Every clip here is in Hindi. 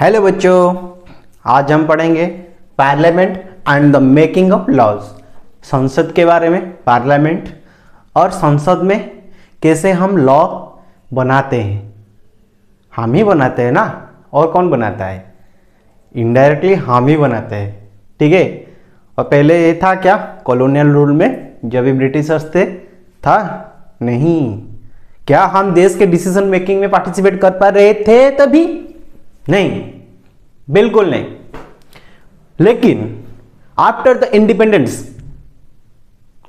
हेलो बच्चों, आज हम पढ़ेंगे parliament and the making of laws. संसद के बारे में, पार्लियामेंट और संसद में कैसे हम लॉ बनाते हैं। हम ही बनाते हैं ना, और कौन बनाता है? इनडायरेक्टली हम ही बनाते हैं, ठीक है। और पहले ये था क्या, कॉलोनियल रूल में जब भी ब्रिटिशर्स थे था नहीं। क्या हम देश के डिसीजन मेकिंग में पार्टिसिपेट कर पा रहे थे तभी? नहीं, बिल्कुल नहीं। लेकिन after the independence,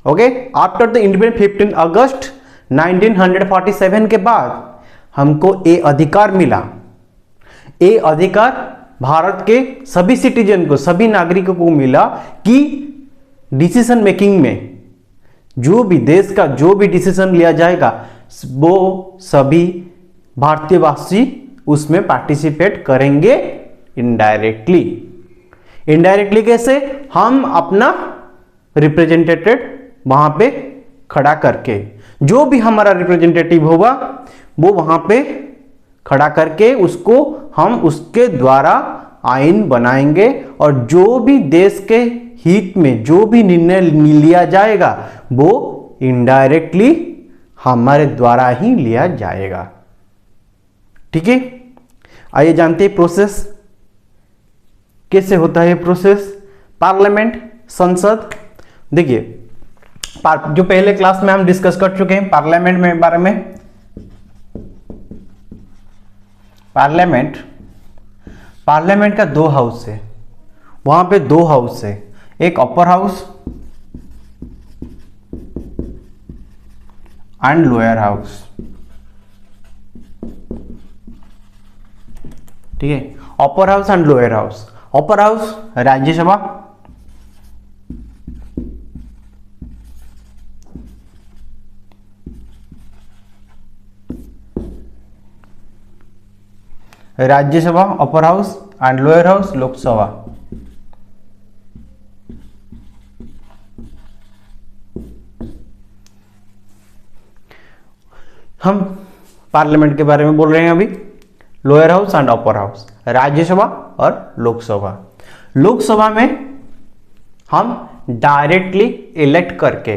okay, after the independence 15 अगस्त 1947 के बाद हमको ये अधिकार मिला। ये अधिकार भारत के सभी सिटीजन को, सभी नागरिकों को मिला कि डिसीजन मेकिंग में जो भी देश का जो भी डिसीजन लिया जाएगा वो सभी भारतीयवासी उसमें पार्टिसिपेट करेंगे इनडायरेक्टली। इनडायरेक्टली कैसे? हम अपना रिप्रेजेंटेटिव वहां पे खड़ा करके, जो भी हमारा रिप्रेजेंटेटिव होगा वो वहां पे खड़ा करके उसको हम उसके द्वारा आईन बनाएंगे, और जो भी देश के हित में जो भी निर्णय लिया जाएगा वो इनडायरेक्टली हमारे द्वारा ही लिया जाएगा, ठीक है। आइए जानते हैं प्रोसेस कैसे होता है। प्रोसेस पार्लियामेंट, संसद। देखिए, जो पहले क्लास में हम डिस्कस कर चुके हैं पार्लियामेंट में बारे में। पार्लियामेंट का दो हाउस है, वहां पे दो हाउस है, एक upper house and lower house, ठीक है। Upper house and lower house. Upper house Rajya Sabha, Rajya Sabha upper house and lower house Lok Sabha. हम पार्लियामेंट के बारे में बोल रहे हैं अभी। Lower house and upper house, Rajya Sabha और लोकसभा। लोकसभा में हम डायरेक्टली इलेक्ट करके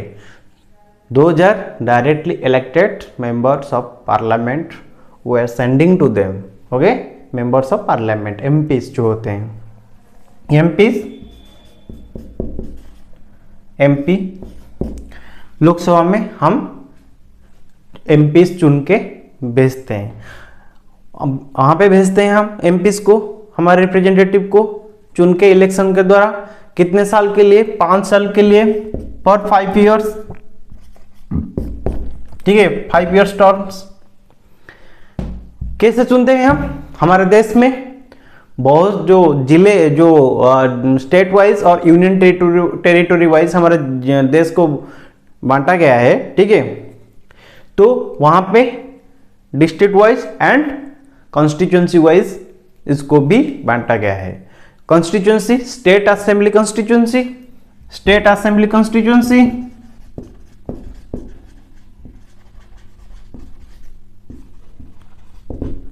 2000 directly elected members of parliament we are sending to them, okay. Members of parliament, MPs जो होते हैं, एमपी लोकसभा में हम एमपीज चुन के भेजते हैं। अब वहाँ पे भेजते हैं हम एमपीज को, हमारे रिप्रेजेंटेटिव को चुन के इलेक्शन के द्वारा। कितने साल के लिए? 5 साल के लिए, पर 5 ईयर्स, ठीक है, 5 ईयर्स टर्म्स। कैसे चुनते हैं हम? हमारे देश में बहुत जो जिले, जो स्टेट वाइज और यूनियन टेरिटोरी वाइज हमारे देश को बांटा गया है, ठीक है। तो वहां पे district wise and constituency wise इसको भी बांटा गया है। Constituency, state assembly constituency, state assembly constituency,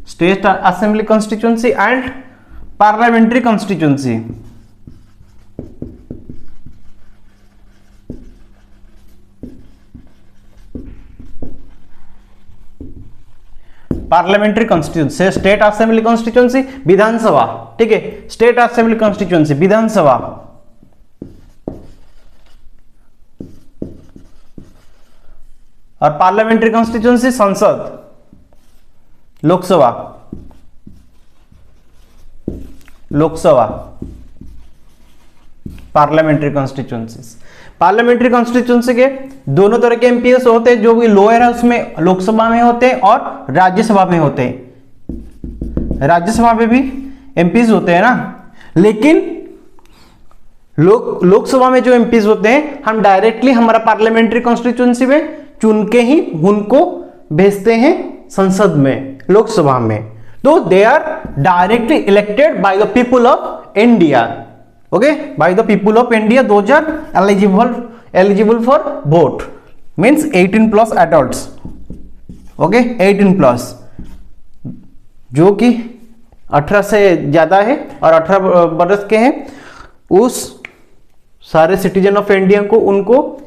state assembly constituency and parliamentary constituency. Parliamentary constituency, state assembly constituency, Vidhan Sabha, ठीक है। स्टेट असेंबली कॉन्स्टिट्यूंसी, विधानसभा, और पार्लियामेंट्री कॉन्स्टिट्यूंसी संसद, Lok Sabha, Lok Sabha, parliamentary constituencies. Parliamentary constituency के दोनों तरह के एमपीएस होते हैं, जो भी लोअर हाउस में लोकसभा में होते हैं और राज्यसभा में होते हैं। राज्यसभा में भी एमपीज होते हैं ना, लेकिन लोकसभा में जो एमपीज होते हैं हम डायरेक्टली हमारा पार्लियामेंट्री कॉन्स्टिट्यूंसी में चुन के ही उनको भेजते हैं संसद में, लोकसभा में। तो they are directly elected by the people of India, okay, by the people of India. Those are eligible for vote, means 18+ adults, okay, 18+, जो कि 18 से ज़्यादा है और 18 बरस के हैं, उस सारे सिटीजन ऑफ इंडिया को उनको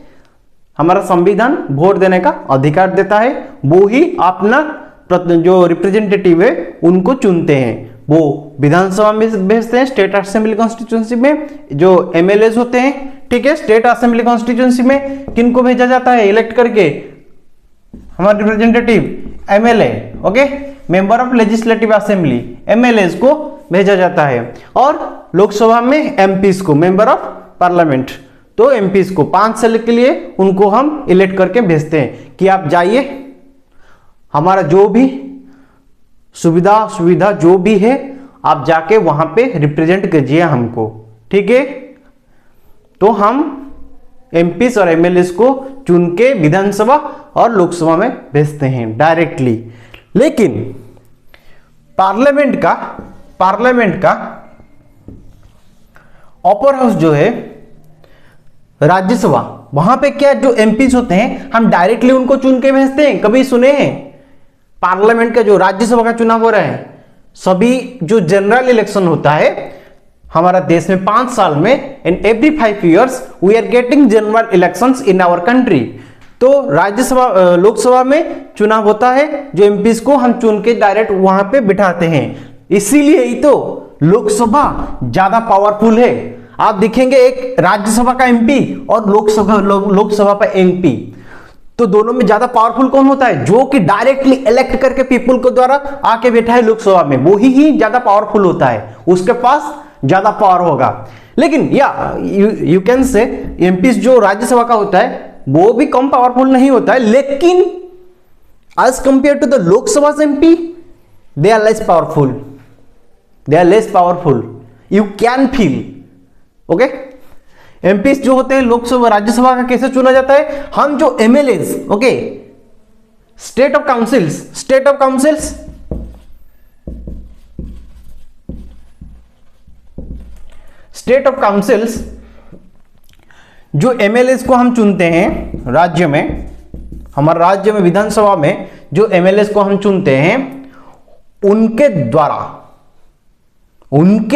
हमारा संविधान वोट देने का अधिकार देता है। वो ही अपना जो रिप्रेजेंटेटिव है उनको चुनते हैं, वो विधानसभा में भेजते हैं, स्टेट असेंबली कॉन्स्टिट्यूंसी में जो एमएलए होते हैं, ठीक है। स्टेट असेंबली कॉन्स्टिट्यूंसी में किनको भेजा जाता है इलेक्ट करके, हमारा representative MLA, okay, member of legislative assembly, MLA को भेजा जाता है। और लोकसभा में एमपीज को, मेंबर ऑफ पार्लियामेंट, तो एमपीज को 5 साल के लिए उनको हम इलेक्ट करके भेजते हैं कि आप जाइए, हमारा जो भी सुविधा जो भी है आप जाके वहां पे रिप्रेजेंट कीजिए हमको, ठीक है। तो हम एमपीज और एमएलए को चुन के विधानसभा और लोकसभा में भेजते हैं डायरेक्टली। लेकिन पार्लियामेंट का अपर हाउस जो है राज्यसभा, वहां पे क्या जो एमपीज होते हैं हम डायरेक्टली उनको चुन के भेजते हैं। कभी सुने हैं पार्लियामेंट का जो राज्यसभा का चुनाव हो रहा है, सभी जो जनरल इलेक्शन होता है हमारा देश में 5 साल में, in every 5 years we are getting general elections in our country. तो राज्यसभा लोकसभा में चुनाव होता है, जो एमपीज को हम चुन के डायरेक्ट वहां पे बिठाते हैं। इसीलिए ही तो लोकसभा ज्यादा पावरफुल है। आप देखेंगे एक राज्यसभा का एमपी और लोकसभा का एमपी, तो दोनों में ज्यादा पावरफुल कौन होता है? जो कि डायरेक्टली इलेक्ट करके पीपल को द्वारा आके बैठा है लोकसभा में, वो ही ज्यादा पावरफुल होता है, उसके पास ज्यादा पावर होगा। लेकिन यू कैन से एमपी जो राज्यसभा का होता है वो भी कम पावरफुल नहीं होता है, लेकिन as compare to the Lok Sabha MP they are less powerful, you can feel, okay. MP जो होते हैं लोकसभा राज्यसभा का कैसे चुना जाता है? हम जो MLAs, okay, state of councils जो एमएलएज को हम चुनते हैं राज्य में, हमारे राज्य में विधानसभा में जो एमएलएज को हम चुनते हैं उनके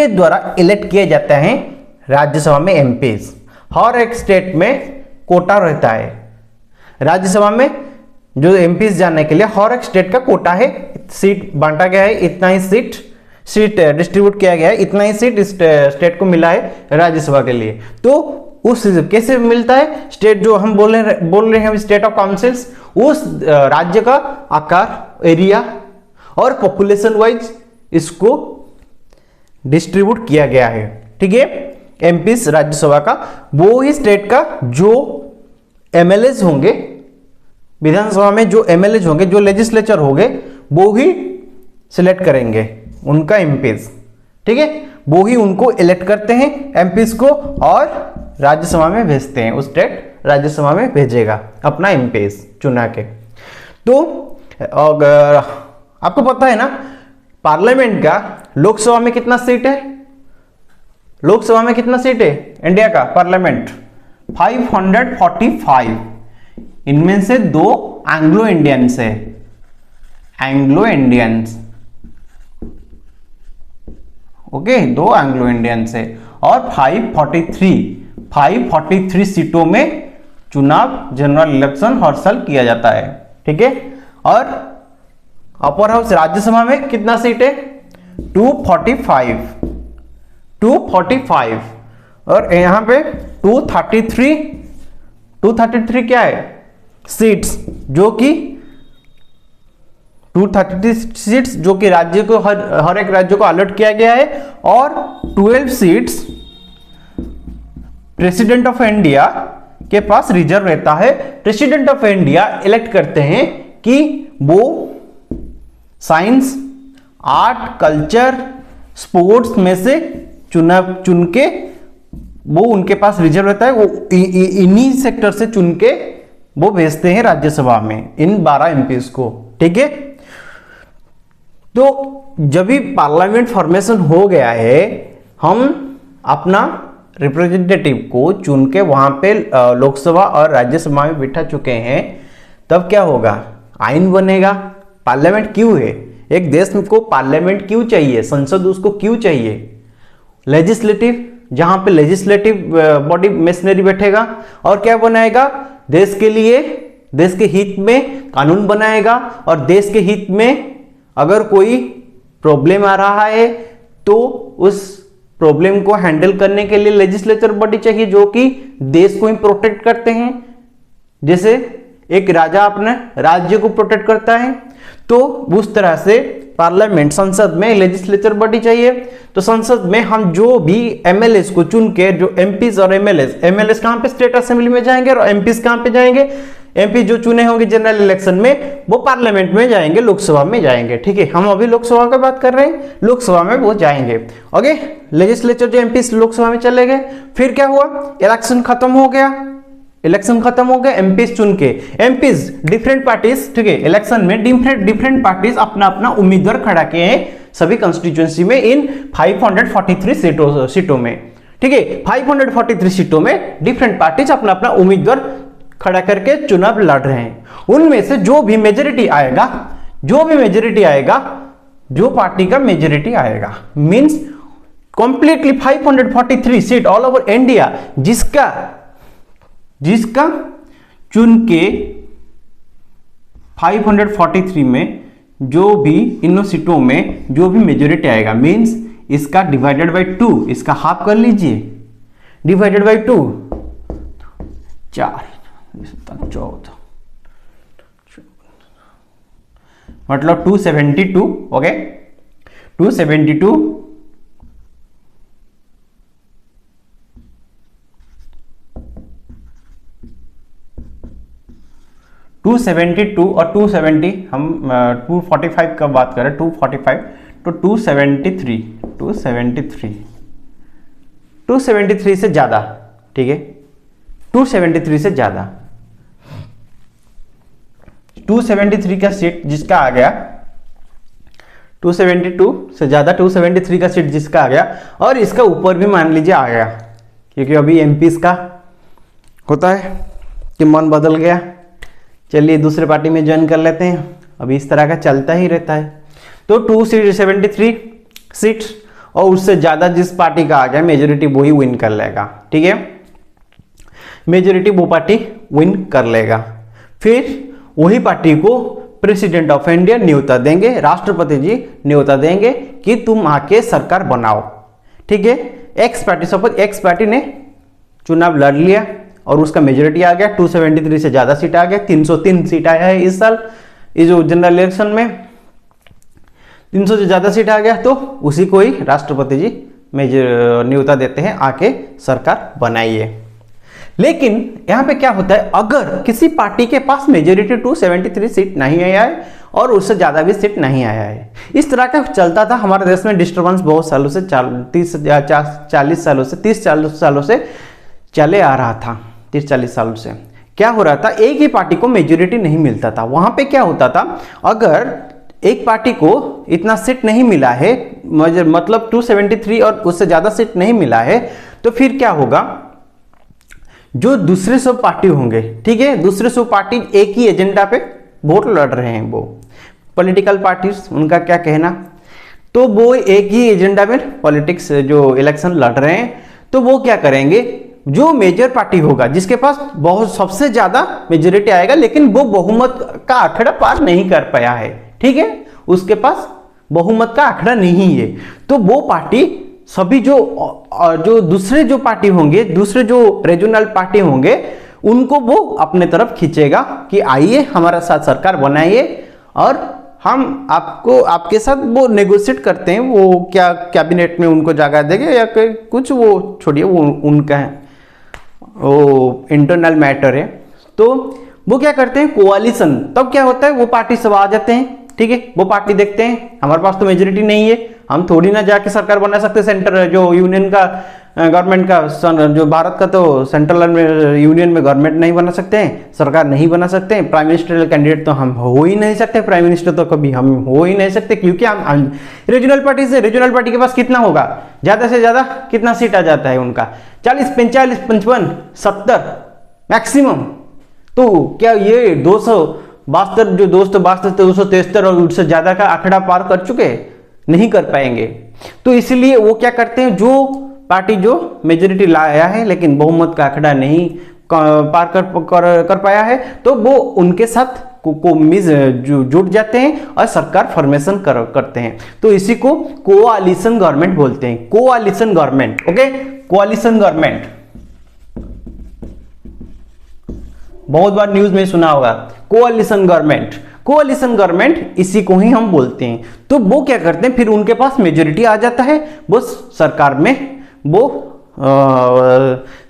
द्वारा इलेक्ट किए जाते हैं राज्यसभा में एमपीज। हर एक स्टेट में कोटा रहता है, राज्यसभा में जो एमपीज जाने के लिए हर एक स्टेट का कोटा है, सीट बांटा गया है, इतना ही सीट डिस्ट्रीब्यूट किया गया है, इतना ही सीट इस स्टेट को मिला है राज्यसभा के लिए। तो उस कैसे मिलता है? स्टेट जो हम बोल रहे हैं स्टेट ऑफ काउंसिल्स, उस राज्य का आकार, एरिया और पॉपुलेशन वाइज इसको डिस्ट्रीब्यूट किया गया है, ठीक है। एमपीस राज्यसभा का, वो ही स्टेट का जो एमएलएज होंगे विधानसभा में, जो एमएलएज होंगे, जो लेजिस्लेचर होंगे, वो ही सिलेक्ट करेंगे उनका एमपीज, ठीक है। वो ही उनको इलेक्ट करते हैं एमपीज को और राज्यसभा में भेजते हैं, उस स्टेट राज्यसभा में भेजेगा अपना एमपीज चुना के। तो अगर आपको पता है ना पार्लियामेंट का लोकसभा में कितना सीट है? लोकसभा में कितना सीट है इंडिया का पार्लियामेंट? 545। इनमें से 2 एंग्लो इंडियंस है, ओके, 2 एंग्लो इंडियंस है। और 543 सीटों में चुनाव जनरल इलेक्शन हर साल किया जाता है, ठीक है। और अपर हाउस राज्यसभा में कितना सीट है? 245 और यहाँ पे 233 क्या है सीट्स, जो कि 233 सीट्स जो कि राज्य को हर एक राज्य को अलॉट किया गया है। और 12 सीट्स प्रेसिडेंट ऑफ इंडिया के पास रिजर्व रहता है। प्रेसिडेंट ऑफ इंडिया इलेक्ट करते हैं कि वो साइंस, आर्ट, कल्चर, स्पोर्ट्स में से चुन के वो उनके पास रिजर्व रहता है, वो इन्हीं सेक्टर से चुन के वो भेजते हैं राज्यसभा में इन 12 एमपीज को, ठीक है। तो जब भी पार्लियामेंट फॉर्मेशन हो गया है, हम अपना रिप्रेजेंटेटिव को चुन के वहां पे लोकसभा और राज्यसभा में बिठा चुके हैं, तब क्या होगा? आइन बनेगा। पार्लियामेंट क्यों है? एक देश को पार्लियामेंट क्यों चाहिए, संसद उसको क्यों चाहिए? लेजिस्लेटिव, जहां पे लेजिस्लेटिव बॉडी मशीनरी बैठेगा और क्या बनाएगा, देश के लिए, देश के हित में कानून बनाएगा, और देश के हित में अगर कोई प्रॉब्लम आ रहा है तो उस प्रॉब्लम को हैंडल करने के लिए लेजिस्लेचर बॉडी चाहिए जो कि देश को ही प्रोटेक्ट करते हैं। जैसे एक राजा अपने राज्य को प्रोटेक्ट करता है, तो उस तरह से पार्लियामेंट, संसद में लेजिस्लेचर बॉडी चाहिए। तो संसद में हम जो भी एमएलएस को चुन के, जो एमपीज और एमएलएस कहां पे, स्टेट असेंबली में जाएंगे, और एमपीज कहां पे जाएंगे, एमपी जो चुने होंगे जनरल इलेक्शन में वो पार्लियामेंट में जाएंगे, लोकसभा में जाएंगे। ठीक है, हम अभी लोकसभा की बात कर रहे हैं, लोकसभा में वो जाएंगे। ओके, लेजिस्लेचर जो एमपी लोकसभा में चले गए, फिर क्या हुआ, इलेक्शन खत्म हो गया, इलेक्शन खत्म हो गया, एमपीज चुन के, एमपीज डिफरेंट पार्टीज, ठीक है, इलेक्शन में डिफरेंट पार्टीज अपना अपना उम्मीदवार खड़ा किए हैं सभी कंस्टिट्यूएंसी में, इन 543 सीटों में। ठीक है, 543 सीटों में डिफरेंट पार्टीज अपना अपना उम्मीदवार खड़ा करके चुनाव लड़ रहे हैं। उनमें से जो भी मेजोरिटी आएगा, जो पार्टी का मेजोरिटी आएगा, means completely 543 seat all over India, जिसका चुन के 543 में जो भी इन सीटों में जो भी मेजोरिटी आएगा, मींस इसका डिवाइडेड बाय 2, इसका हाफ कर लीजिए, डिवाइडेड बाय 2, 4, 14, मतलब 272। ओके, 272 272 और 270, हम 245 का बात करें, 245 तो 273 से ज्यादा। ठीक है, 273 से ज्यादा, 273 का सीट जिसका आ गया, 272 से ज्यादा 273 का सीट जिसका आ गया, और इसका ऊपर भी मान लीजिए आ गया, क्योंकि अभी एमपीस का होता है कि मन बदल गया, चलिए दूसरे पार्टी में ज्वाइन कर लेते हैं, अभी इस तरह का चलता ही रहता है। तो 273 सीट्स और उससे ज्यादा जिस पार्टी का आ गया मेजोरिटी, वही विन कर लेगा। ठीक है, मेजोरिटी वो पार्टी विन कर लेगा। फिर वही पार्टी को प्रेसिडेंट ऑफ इंडिया न्योता देंगे, राष्ट्रपति जी न्योता देंगे कि तुम आके सरकार बनाओ। ठीक है, x party, suppose x party ने चुनाव लड़ लिया और उसका मेजोरिटी आ गया, 273 से ज्यादा सीट आ गया, 303 सीट आया है इस साल, ये जो जनरल इलेक्शन में 300 से ज्यादा सीट आ गया, तो उसी को ही राष्ट्रपति जी न्योता देते हैं, आके सरकार बनाइए। लेकिन यहां पे क्या होता है, अगर किसी पार्टी के पास मेजोरिटी 273 सीट नहीं आया है और उससे ज्यादा भी सीट नहीं आया है, इस तरह का चलता था हमारे देश में डिस्टर्बेंस बहुत सालों से, 40 सालों से, 30-40 सालों से चले आ रहा था। 30-40 सालों से क्या हो रहा था, एक ही पार्टी को मेजोरिटी नहीं मिलता था। वहां पे क्या होता था, अगर एक पार्टी को इतना सीट नहीं मिला है, मतलब 273 और उससे ज्यादा सीट नहीं मिला है, तो फिर क्या होगा, जो दूसरे सब पार्टी होंगे, ठीक है, दूसरे सब पार्टी एक ही एजेंडा पे वोट लड़ रहे हैं, वो पॉलिटिकल पार्टीज, उनका क्या कहना, तो वो एक ही एजेंडा में पॉलिटिक्स जो इलेक्शन लड़ रहे हैं, तो वो क्या करेंगे, जो मेजर पार्टी होगा जिसके पास बहुत सबसे ज्यादा मेजोरिटी आएगा, लेकिन वो बहुमत का आंकड़ा पार नहीं कर पाया है, ठीक है, उसके पास बहुमत का आंकड़ा नहीं है, तो वो पार्टी सभी जो दूसरे जो पार्टी होंगे, दूसरे जो रीजनल पार्टी होंगे, उनको वो अपने तरफ खींचेगा कि आइए हमारा साथ सरकार बनाइए और हम आपके साथ वो नेगोशिएट करते हैं, वो क्या कैबिनेट में उनको जगह देंगे या कुछ, वो छोड़िए, वो उनका है, वो इंटरनल मैटर है। तो वो क्या करते हैं, कोalition, तब क्या होता है, वो पार्टी सब आ जाते हैं, ठीक है, वो पार्टी देखते हैं हमारे पास तो मेजोरिटी नहीं है, हम थोड़ी ना जाके सरकार बना सकते, सेंटर जो यूनियन का गवर्नमेंट का, जो भारत का तो सेंट्रल में यूनियन में गवर्नमेंट नहीं बना सकते हैं, सरकार नहीं बना सकते हैं, प्राइम मिनिस्टर कैंडिडेट तो हम हो ही नहीं सकते, प्राइम मिनिस्टर तो कभी हम हो ही नहीं सकते, क्योंकि हम रीजनल पार्टी से, रीजनल पार्टी के पास कितना होगा, ज्यादा से ज्यादा कितना सीट आ जाता है उनका, 40, 45, 55, 70 मैक्सिमम। तो क्या ये 200 72 जो 272 273 और उससे ज्यादा का आंकड़ा पार कर चुके, नहीं कर पाएंगे। तो इसलिए वो क्या करते हैं, जो पार्टी जो मेजोरिटी लाया है लेकिन बहुमत का आंकड़ा नहीं पार कर पाया है, तो वो उनके साथ जुट जाते हैं और सरकार फॉर्मेशन करते हैं। तो इसी को कोआलिशन गवर्नमेंट बोलते हैं, कोआलिशन गवर्नमेंट। ओके, कोआलिशन गवर्नमेंट बहुत बार न्यूज में सुना होगा, कोआलिशन गवर्नमेंट। कोआलिशन गवर्नमेंट इसी को ही हम बोलते हैं। तो वो क्या करते हैं, फिर उनके पास मेजोरिटी आ जाता है, वो सरकार में वो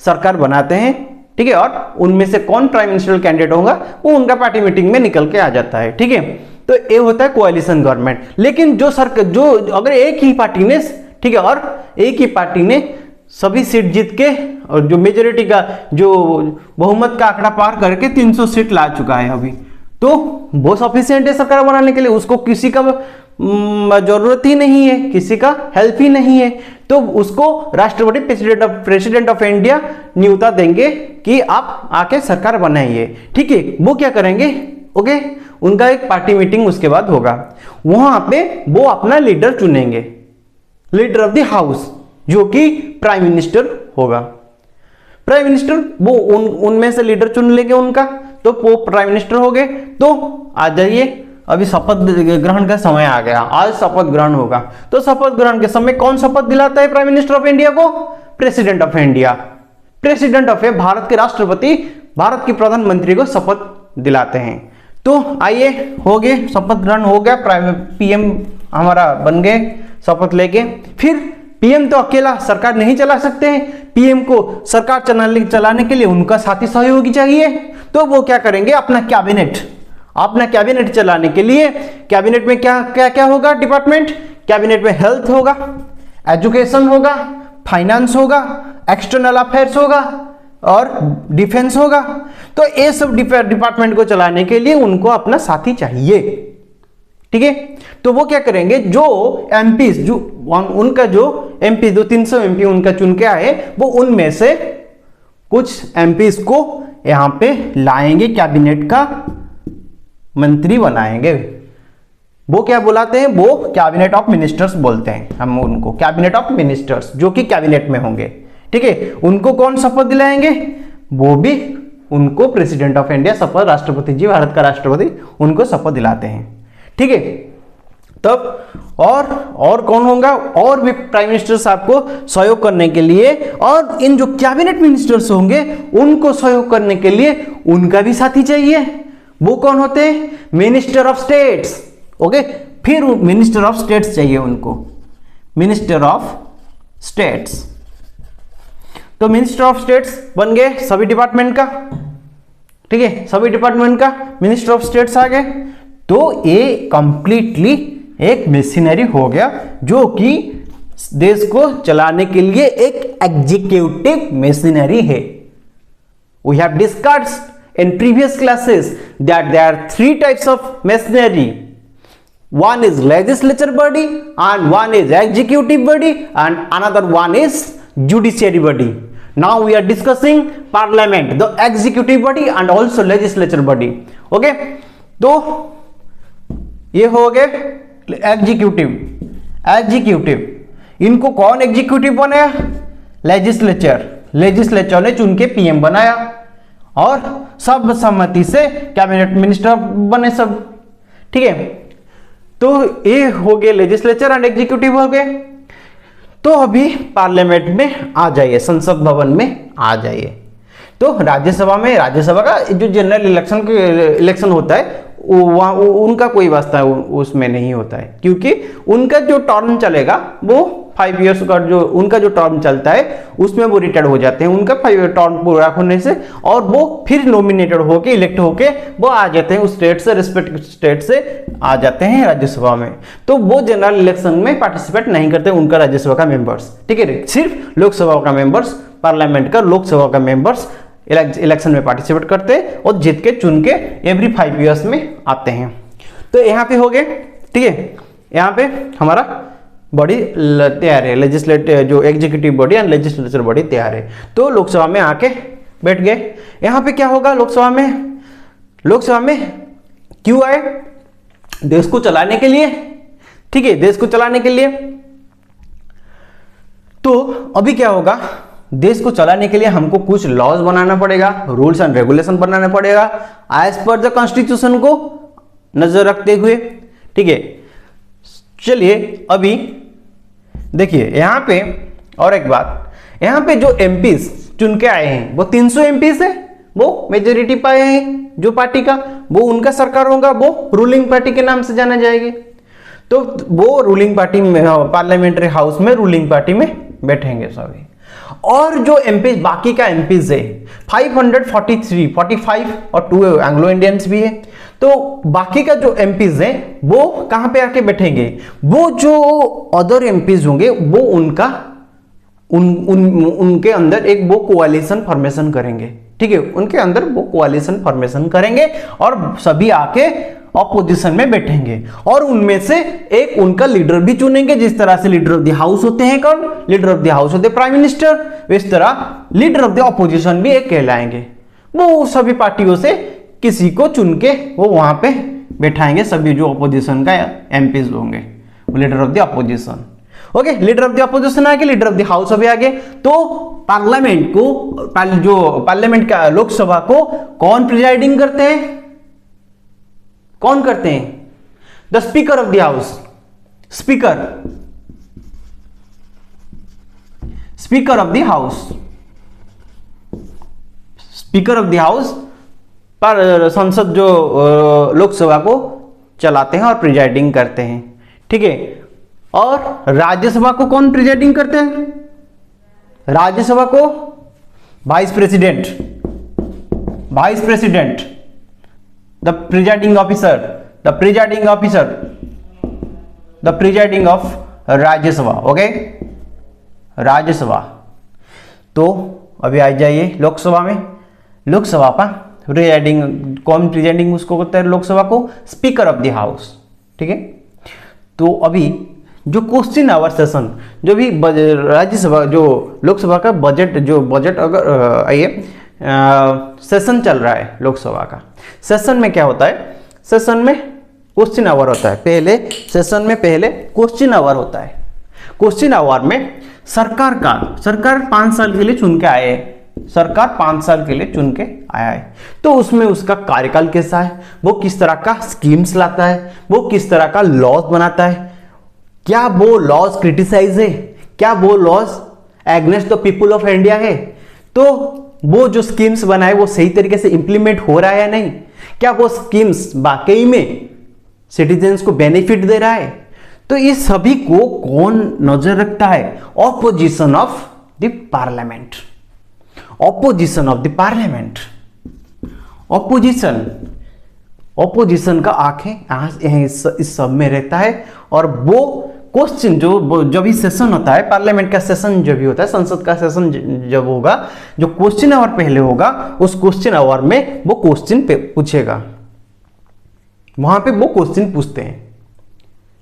सरकार बनाते हैं, ठीक है। और उनमें से कौन प्राइम मिनिस्टर कैंडिडेट होगा वो उनका पार्टी मीटिंग में निकल के आ जाता है, ठीक है। तो ये होता है कोएलिशन गवर्नमेंट। लेकिन जो अगर एक ही पार्टी ने, ठीक है, और एक ही पार्टी ने सभी सीट जीत के और जो मेजोरिटी का जो बहुमत का आंकड़ा पार करके 300 सीट ला चुका है अभी, तो वो सफिशिएंट है सरकार बनाने के लिए, उसको किसी का जरूरत ही नहीं है, किसी का हेल्प ही नहीं है। तो उसको राष्ट्रपति प्रेसिडेंट ऑफ इंडिया न्योता देंगे कि आप आके सरकार बनाइए, ठीक है। वो क्या करेंगे, ओके, उनका एक पार्टी मीटिंग उसके बाद होगा, वहां पे वो अपना लीडर चुनेंगे, लीडर ऑफ द हाउस, जो कि प्राइम मिनिस्टर होगा। प्राइम मिनिस्टर वो उनमें से लीडर चुन लेंगे उनका, तो वो प्राइम मिनिस्टर हो गए। तो आ जाइए, अभी शपथ ग्रहण का समय आ गया, आज शपथ ग्रहण होगा। तो शपथ ग्रहण के समय कौन शपथ दिलाता है प्राइम मिनिस्टर ऑफ इंडिया को? President of India. President of Bharat के राष्ट्रपति भारत के प्रधानमंत्री को शपथ दिलाते हैं। तो आइए, हो गए, शपथ ग्रहण हो गया, पीएम हमारा बन गए शपथ लेके। फिर पीएम तो अकेला सरकार नहीं चला सकते हैं, पीएम को सरकार चलाने के लिए उनका साथी सहयोगी चाहिए। तो वो क्या करेंगे, अपना कैबिनेट चलाने के लिए, कैबिनेट में क्या क्या क्या होगा डिपार्टमेंट, कैबिनेट में हेल्थ होगा, एजुकेशन होगा, फाइनेंस होगा, एक्सटर्नल अफेयर्स होगा और डिफेंस होगा। तो ये सब डिपार्टमेंट को चलाने के लिए उनको अपना साथी चाहिए, ठीक है। तो वो क्या करेंगे, जो एमपी जो उनका जो एमपी 300 एमपी उनका चुन के आए, वो उनमें से कुछ एमपी को यहां पे लाएंगे, कैबिनेट का मंत्री बनाएंगे। वो क्या बुलाते हैं, वो कैबिनेट ऑफ मिनिस्टर्स बोलते हैं हम उनको, कैबिनेट ऑफ मिनिस्टर्स, जो कि कैबिनेट में होंगे, ठीक है। उनको कौन शपथ दिलाएंगे, वो भी उनको प्रेसिडेंट ऑफ इंडिया शपथ, राष्ट्रपति जी, भारत का राष्ट्रपति, उनको शपथ दिलाते हैं, ठीक है। तब और कौन होगा, और भी प्राइम मिनिस्टर साहब को सहयोग करने के लिए, और इन जो कैबिनेट मिनिस्टर्स होंगे उनको सहयोग करने के लिए उनका भी साथी चाहिए। वो कौन होते हैं, मिनिस्टर ऑफ स्टेट्स, ओके। फिर मिनिस्टर ऑफ स्टेट्स चाहिए उनको, मिनिस्टर ऑफ स्टेट्स। तो मिनिस्टर ऑफ स्टेट्स बन गए सभी डिपार्टमेंट का, ठीक है, सभी डिपार्टमेंट का मिनिस्टर ऑफ स्टेट्स आ गए। तो ये कंप्लीटली एक मशीनरी हो गया, जो कि देश को चलाने के लिए एक एग्जीक्यूटिव मशीनरी है। We have discussed in previous classes that there are 3 types of machinery. One is legislature body, and one is executive body, and another one is judiciary body. Now we are discussing parliament, the executive body and also legislature body. Okay, तो ये हो गए एग्जीक्यूटिव। इनको कौन एग्जीक्यूटिव बनाया, लेजिस्लेचर ने चुन के पीएम बनाया, और सब सम्मति से कैबिनेट मिनिस्टर बने सब, ठीक है। तो ये हो गए लेजिस्लेचर एंड एग्जीक्यूटिव हो गए। तो अभी पार्लियामेंट में आ जाइए, संसद भवन में आ जाइए। तो राज्यसभा का जो जनरल इलेक्शन होता है, उनका कोई वास्ता उसमें नहीं होता है, क्योंकि उनका जो टर्म चलेगा वो 5 इयर्स का जो उनका जो टर्म चलता है उसमें वो रिटायर हो जाते हैं, उनका 5 ईयर टर्म पूरा होने से, और वो फिर नॉमिनेटेड होके इलेक्ट होके वो आ जाते हैं उस स्टेट से, रिस्पेक्टिव स्टेट से आ जाते हैं राज्यसभा में। तो वो जनरल इलेक्शन में पार्टिसिपेट नहीं करते उनका राज्यसभा का मेंबर्स, ठीक है। सिर्फ लोकसभा का मेंबर्स, पार्लियामेंट का लोकसभा का मेंबर्स इलेक्शन में पार्टिसिपेट करते हैं और जीत के चुन के एवरी 5 इयर्स में आते हैं। तो यहाँ पे हो गए, ठीक है। यहाँ पे हमारा बॉडी तैयार है, लेजिस्लेटिव जो executive body and legislature body तैयार है। तो लोकसभा में आके बैठ गए। यहाँ पे क्या होगा, लोकसभा में क्यों आए? देश को चलाने के लिए, ठीक है, देश को चलाने के लिए। तो अभी क्या होगा, देश को चलाने के लिए हमको कुछ लॉज बनाना पड़ेगा, रूल्स एंड रेगुलेशन बनाना पड़ेगा एज पर द कॉन्स्टिट्यूशन को नजर रखते हुए, ठीक है। चलिए अभी देखिए यहां पे और एक बात, यहां पे जो एमपीज चुन के आए हैं वो 300 एमपीज है, वो मेजोरिटी पाए हैं जो पार्टी का, वो उनका सरकार होगा, वो रूलिंग पार्टी के नाम से जाना जाएगी। तो वो रूलिंग पार्टी में, पार्लियामेंट्री हाउस में रूलिंग पार्टी में बैठेंगे सभी। और जो एमपीज, बाकी का एमपीज है 543, 45 और 2 एंग्लो इंडियंस भी है। तो बाकी का जो एमपीज है वो कहां पे आके बैठेंगे, वो जो अदर एमपीज होंगे वो उनका उनके अंदर एक वो कोalition फॉर्मेशन करेंगे, ठीक है, उनके अंदर वो कोalition फॉर्मेशन करेंगे और सभी आके ऑपोजिशन में बैठेंगे और उनमें से एक उनका लीडर भी चुनेंगे। जिस तरह से लीडर ऑफ द हाउस होते हैं कौन, लीडर ऑफ द हाउस होते हैं प्राइम मिनिस्टर, इस तरह लीडर ऑफ द ऑपोजिशन भी एक कहलाएंगे। वो सभी पार्टियों से किसी को चुन के वो वहां पे बैठाएंगे, सभी जो ऑपोजिशन का एमपीज होंगे, leader of the opposition. Okay, leader of the opposition आगे, लीडर ऑफ द हाउस अभी आगे। तो पार्लियामेंट को, जो पार्लियामेंट का लोकसभा को कौन प्रिजाइडिंग करते हैं, कौन करते हैं? The speaker of the house, speaker, speaker of the house, speaker of the house पर संसद जो लोकसभा को चलाते हैं और प्रिजाइडिंग करते हैं, ठीक है। और राज्यसभा को कौन प्रिजाइडिंग करते हैं? राज्यसभा को vice president, vice president, the presiding officer, the presiding officer, the presiding of Rajya Sabha. Okay, Rajya Sabha. तो अभी आ जाइए लोकसभा में, लोकसभा पर प्रिजाइडिंग कौन, प्रिजाइडिंग उसको करता है लोकसभा को, स्पीकर ऑफ द हाउस, ठीक है। तो अभी जो क्वेश्चन आवर सेशन, जो भी राज्यसभा, जो लोकसभा का बजट, जो बजट अगर आइए सेशन चल रहा है लोकसभा का, सेशन में क्या होता है, सेशन में क्वेश्चन आवर होता है। पहले सेशन में पहले क्वेश्चन आवर होता है। क्वेश्चन आवर में सरकार 5 साल के लिए चुन के आए, सरकार 5 साल के लिए चुन के आया है, तो उसमें उसका कार्यकाल कैसा है, वो किस तरह का स्कीम्स लाता है, वो किस तरह का लॉज बनाता है, क्या वो लॉज क्रिटिसाइज है, क्या वो laws against the people of India है, तो वो जो स्कीम्स बनाए वो सही तरीके से इंप्लीमेंट हो रहा है या नहीं, क्या वो स्कीम्स वाकई में सिटीजन्स को बेनिफिट दे रहा है। तो ये सभी को कौन नजर रखता है? Opposition of the parliament, opposition of the parliament, opposition, opposition का आंखें इस सब में रहता है। और वो क्वेश्चन जो भी सेशन होता है, पार्लियामेंट का सेशन जो भी होता है, संसद का सेशन जब होगा, जो क्वेश्चन आवर पहले होगा, उस क्वेश्चन आवर में वो क्वेश्चन पूछेगा, वहां पे वो क्वेश्चन पूछते हैं,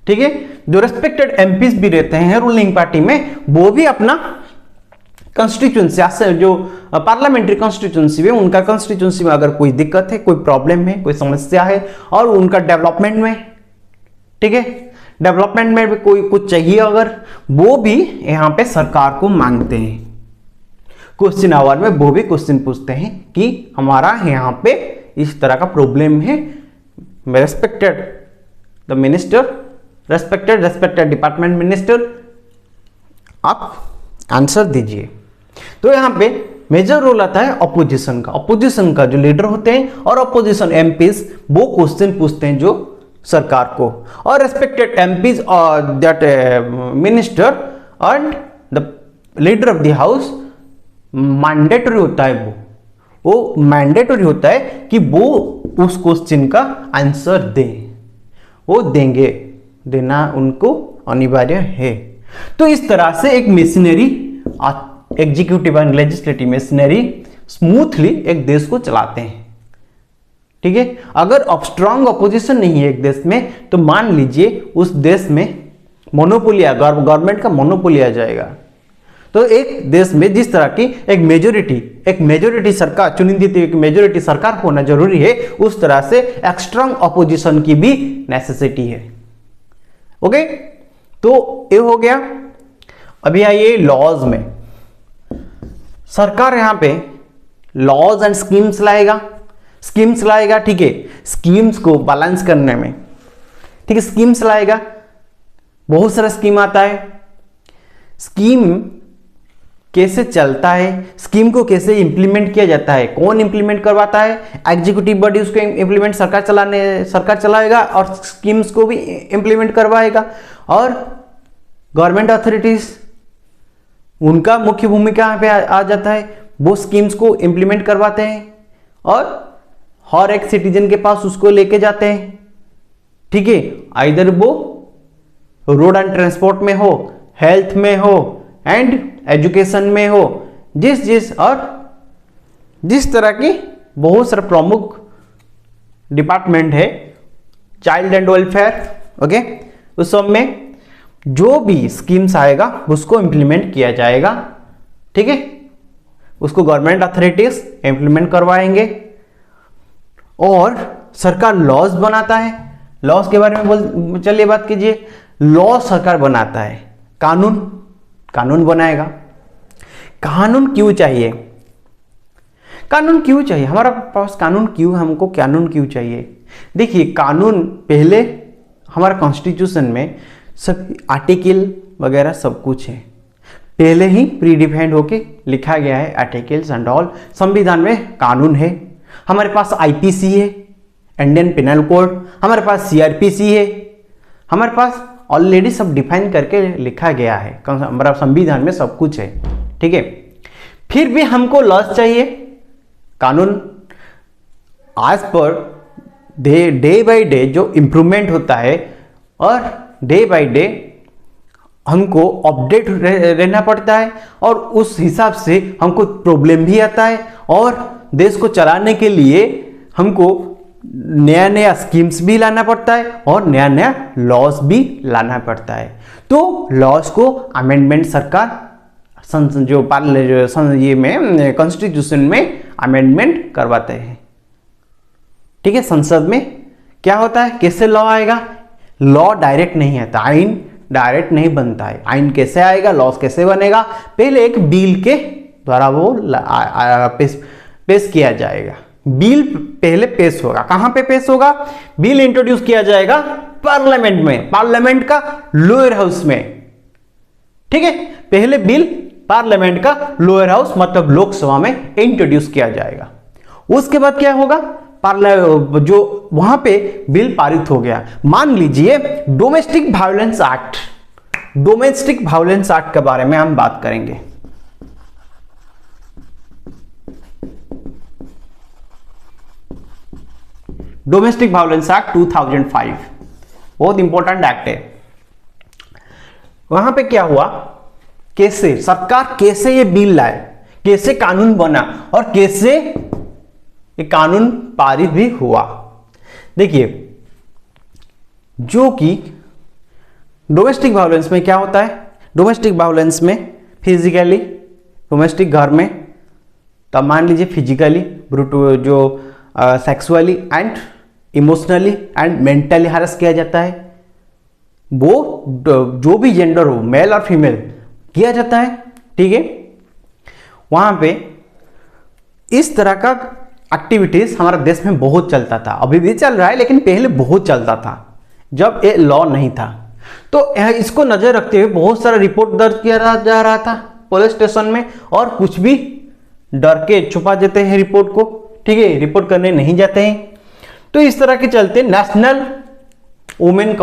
ठीक है। जो रेस्पेक्टेड एमपीज भी रहते हैं रूलिंग पार्टी में, वो भी अपना कंस्टिट्यूंसी, जो पार्लियामेंट्री कॉन्स्टिट्यूंसी में, उनका कॉन्स्टिट्यूंसी में अगर कोई दिक्कत है, कोई प्रॉब्लम है, कोई समस्या है, और उनका डेवलपमेंट में, ठीक है, डेवलपमेंट में भी कोई कुछ चाहिए अगर, वो भी यहां पे सरकार को मांगते हैं। क्वेश्चन आवर में वो भी क्वेश्चन पूछते हैं कि हमारा यहां पे इस तरह का प्रॉब्लम है, respected the minister, respected department minister, आप आंसर दीजिए। तो यहां पे मेजर रोल आता है अपोजिशन का। अपोजिशन का जो लीडर होते हैं और अपोजिशन एमपीज वो क्वेश्चन पूछते हैं जो सरकार को, और रेस्पेक्टेड एमपीज और that minister and the leader of the house mandatory होता है, वो मैंडेटरी होता है कि वो उस क्वेश्चन का आंसर दें, वो देंगे, देना उनको अनिवार्य है। तो इस तरह से एक machinery, executive and legislative machinery smoothly एक देश को चलाते हैं, ठीक है। अगर स्ट्रांग अपोजिशन नहीं है एक देश में, तो मान लीजिए उस देश में मोनोपोली, गवर्नमेंट का मोनोपोली आ जाएगा। तो एक देश में जिस तरह की एक मेजोरिटी सरकार, चुनिंदित एक मेजोरिटी सरकार होना जरूरी है, उस तरह से एक स्ट्रांग अपोजिशन की भी नेसेसिटी है। ओके, तो ये हो गया। अभी आइए लॉज में। सरकार यहां पे लॉज एंड स्कीम्स लाएगा, ठीक है, स्कीम्स को बैलेंस करने में, ठीक है, स्कीम्स लाएगा। बहुत सारा स्कीम आता है, स्कीम कैसे चलता है, स्कीम को कैसे इंप्लीमेंट किया जाता है, कौन इंप्लीमेंट करवाता है, एग्जीक्यूटिव बॉडी उसको इंप्लीमेंट सरकार चलाएगा और स्कीम्स को भी इंप्लीमेंट करवाएगा, और गवर्नमेंट अथॉरिटीज उनका मुख्य भूमिका यहाँ पे आ जाता है, वो स्कीम्स को इंप्लीमेंट करवाते हैं और हर एक सिटीजन के पास उसको लेके जाते हैं, ठीक है, आइदर वो रोड एंड ट्रांसपोर्ट में हो, हेल्थ में हो एंड एजुकेशन में हो, जिस तरह की बहुत सारे प्रमुख डिपार्टमेंट है, चाइल्ड एंड वेलफेयर, ओके, उस सब में जो भी स्कीम्स आएगा उसको इंप्लीमेंट किया जाएगा, ठीक है, उसको गवर्नमेंट अथॉरिटीज इंप्लीमेंट करवाएंगे। और सरकार लॉज बनाता है, लॉज के बारे में चलिए बात कीजिए। लॉ सरकार बनाता है, कानून बनाएगा। कानून क्यों चाहिए, हमारा पास हमको कानून क्यों चाहिए? देखिए, कानून पहले हमारा कॉन्स्टिट्यूशन में सब आर्टिकल वगैरह सब कुछ है, पहले ही प्री डिफाइंड होके लिखा गया है, आर्टिकल्स एंड ऑल। संविधान में कानून है, हमारे पास आईपीसी है, इंडियन पिनल कोड, हमारे पास सीआरपीसी है, हमारे पास ऑलरेडी सब डिफाइन करके लिखा गया है, हमारा संविधान में सब कुछ है, ठीक है। फिर भी हमको लॉज चाहिए, कानून आज पर डे बाय डे जो इम्प्रूवमेंट होता है और डे बाय डे हमको अपडेट रहना पड़ता है, और उस हिसाब से हमको प्रॉब्लम भी आता है, और देश को चलाने के लिए हमको नया स्कीम्स भी लाना पड़ता है और नया लॉज भी लाना पड़ता है। तो लॉज को अमेंडमेंट सरकार ये में कॉन्स्टिट्यूशन में अमेंडमेंट करवाते हैं, ठीक है। संसद में क्या होता है, कैसे लॉ आएगा? लॉ डायरेक्ट नहीं आता, आइन डायरेक्ट नहीं बनता है। आइन कैसे आएगा, लॉज कैसे बनेगा? पहले एक बिल के द्वारा वो पेश किया जाएगा। बिल पहले पेश होगा, कहां पे पेश होगा? बिल इंट्रोड्यूस किया जाएगा पार्लियामेंट में, पार्लियामेंट का लोअर हाउस में, ठीक है। पहले बिल पार्लियामेंट का लोअर हाउस मतलब लोकसभा में इंट्रोड्यूस किया जाएगा। उसके बाद क्या होगा? जो वहां पे बिल पारित हो गया, मान लीजिए डोमेस्टिक वायलेंस एक्ट के बारे में हम बात करेंगे। डोमेस्टिक वायलेंस एक्ट 2005 बहुत इंपॉर्टेंट एक्ट है। वहां पे क्या हुआ, कैसे सरकार कैसे ये बिल लाए, कैसे कानून बना और कैसे ये कानून पारित भी हुआ। देखिए, जो कि डोमेस्टिक वायलेंस में क्या होता है, डोमेस्टिक वायलेंस में फिजिकली डोमेस्टिक घर में, तब मान लीजिए फिजिकली जो sexually and emotionally and mentally harass किया जाता है, वो जो भी जेंडर हो, मेल और फीमेल, किया जाता है, ठीक है। वहां पे इस तरह का एक्टिविटीज हमारे देश में बहुत चलता था, अभी भी चल रहा है, लेकिन पहले बहुत चलता था जब ये लॉ नहीं था। तो इसको नजर रखते हुए बहुत सारा रिपोर्ट दर्ज किया जा रहा था पुलिस स्टेशन में, और कुछ भी डर के छुपा देते हैं रिपोर्ट को, ठीक है, रिपोर्ट करने नहीं जाते हैं। तो इस तरह के चलते नेशनल वुमेन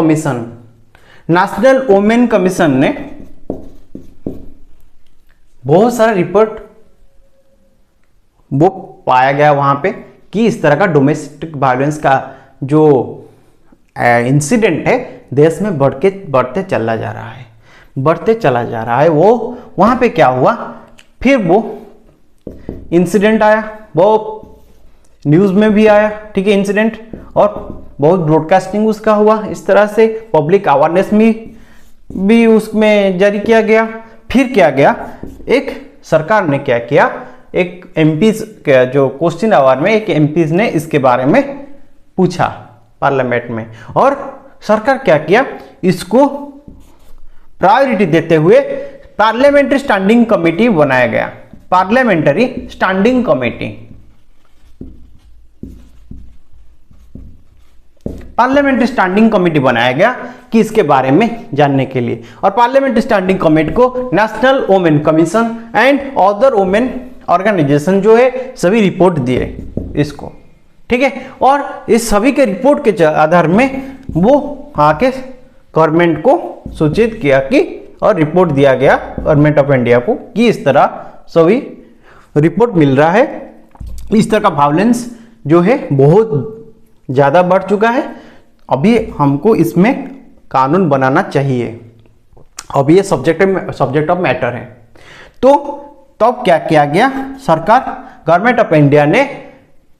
कमीशन ने बहुत सारा रिपोर्ट वो पाया गया वहां पे कि इस तरह का डोमेस्टिक वायलेंस का जो इंसिडेंट है देश में बढ़ते चला जा रहा है। वो वहां पे क्या हुआ, फिर वो इंसिडेंट आया, वो न्यूज में भी आया, ठीक है, इंसिडेंट, और बहुत ब्रॉडकास्टिंग उसका हुआ, इस तरह से पब्लिक अवेयरनेस भी उसमें जारी किया गया। फिर क्या गया, एक सरकार ने क्या किया, एक एमपीज के जो क्वेश्चन आवर में एक एमपीज ने इसके बारे में पूछा पार्लियामेंट में, और सरकार क्या किया, इसको प्रायोरिटी देते हुए पार्लियामेंट्री स्टैंडिंग कमेटी बनाया गया। Parliamentary standing committee, parliamentary standing committee बनाया गया कि इसके बारे में जानने के लिए। और पार्लियामेंट्री स्टैंडिंग कमेटी को national women commission and other women organisation जो है सभी रिपोर्ट दिए इसको, ठीक है। और इस सभी के रिपोर्ट के आधार में वो आके गवर्नमेंट को सूचित किया कि, और रिपोर्ट दिया गया गवर्नमेंट ऑफ इंडिया को कि इस तरह सभी रिपोर्ट मिल रहा है, इस तरह का वायलेंस जो है बहुत ज़्यादा बढ़ चुका है, अभी हमको इसमें कानून बनाना चाहिए, अभी ये सब्जेक्ट ऑफ मैटर है। तो तब क्या किया गया, सरकार गवर्नमेंट ऑफ इंडिया ने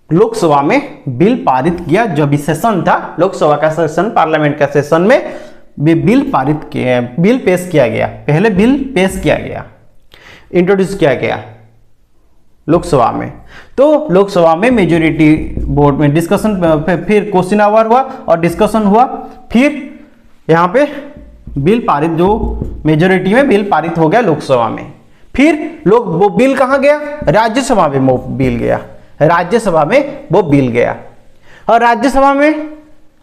लोकसभा में बिल पारित किया। जब भी सेशन था, लोकसभा का सेशन, पार्लियामेंट का सेशन में बिल पारित किया, बिल पेश किया गया। पहले बिल पेश किया गया, इंट्रोड्यूस किया गया लोकसभा में। तो लोकसभा में मेजोरिटी वोट में डिस्कशन, फिर क्वेश्चन आवर हुआ और डिस्कशन हुआ, फिर यहाँ पे बिल पारित, जो मेजोरिटी में बिल पारित हो गया लोकसभा में। फिर लोग वो बिल कहाँ गया, राज्यसभा में वो बिल गया, राज्यसभा में वो बिल गया। और राज्यसभा में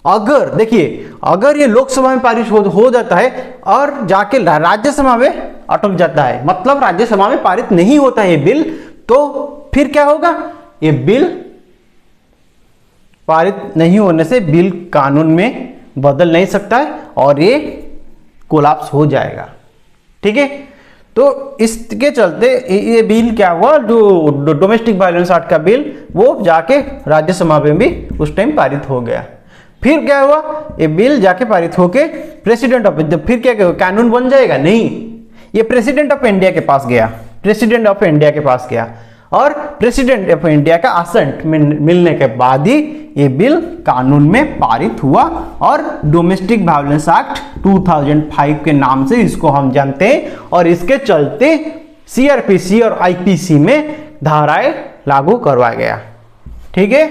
अगर देखिए, अगर ये लोकसभा में पारित हो जाता है और जाके राज्यसभा में अटक जाता है, मतलब राज्यसभा में पारित नहीं होता है बिल, तो फिर क्या होगा, ये बिल पारित नहीं होने से बिल कानून में बदल नहीं सकता है और ये कोलैप्स हो जाएगा, ठीक है। तो इसके चलते ये बिल क्या हुआ, जो डोमेस्टिक वायलेंस एक्ट का बिल, वो जाके राज्यसभा में भी उस टाइम पारित हो गया। फिर क्या हुआ, ये बिल जाके पारित होके प्रेसिडेंट ऑफ, फिर क्या कानून बन जाएगा, नहीं, ये प्रेसिडेंट ऑफ इंडिया के पास गया, प्रेसिडेंट ऑफ इंडिया के पास गया, और प्रेसिडेंट ऑफ इंडिया का असेंट मिलने के बाद ही ये बिल कानून में पारित हुआ। और डोमेस्टिक वायलेंस एक्ट 2005 के नाम से इसको हम जानते हैं, और इसके चलते सीआरपीसी और आईपीसी में धाराएं लागू करवाया गया, ठीक है।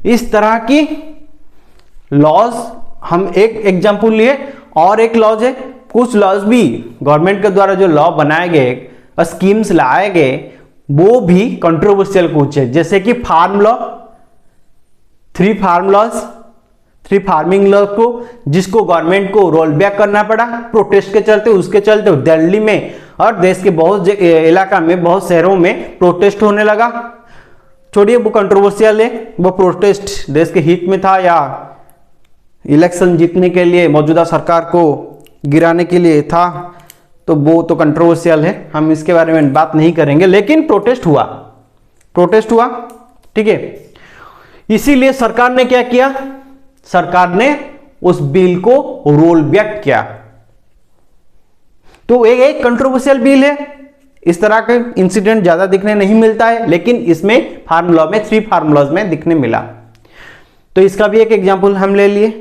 इस तरह की लॉज हम एक एग्जाम्पल लिए, और एक लॉज है, कुछ लॉज भी गवर्नमेंट के द्वारा जो लॉ बनाए गए, स्कीम्स लाए गए, वो भी कंट्रोवर्शियल कुछ है, जैसे कि farm law, 3 farm laws, 3 farming law को, जिसको गवर्नमेंट को रोल बैक करना पड़ा प्रोटेस्ट के चलते। उसके चलते दिल्ली में और देश के बहुत इलाका में, बहुत शहरों में प्रोटेस्ट होने लगा। छोड़िए वो कंट्रोवर्शियल है, वो प्रोटेस्ट देश के हित में था या इलेक्शन जीतने के लिए, मौजूदा सरकार को गिराने के लिए था, तो वो तो कंट्रोवर्शियल है, हम इसके बारे में बात नहीं करेंगे। लेकिन प्रोटेस्ट हुआ, प्रोटेस्ट हुआ, ठीक है। इसीलिए सरकार ने क्या किया, सरकार ने उस बिल को रोल बैक किया। तो एक कंट्रोवर्शियल बिल है, इस तरह का इंसिडेंट ज्यादा दिखने नहीं मिलता है, लेकिन इसमें फार्म लॉ में, 3 फार्म लॉज में दिखने मिला। तो इसका भी एक एग्जाम्पल हम ले लिए,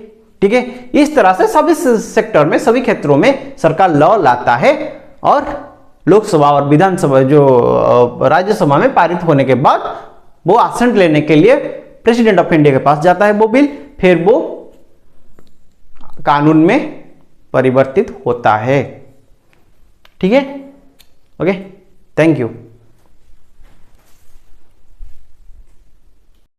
ठीक है। इस तरह से सभी सेक्टर में, सभी क्षेत्रों में सरकार लॉ लाता है, और लोकसभा और विधानसभा, जो राज्यसभा में पारित होने के बाद वो असेंट लेने के लिए प्रेसिडेंट ऑफ इंडिया के पास जाता है वो बिल, फिर वो कानून में परिवर्तित होता है, ठीक है। Okay, thank you.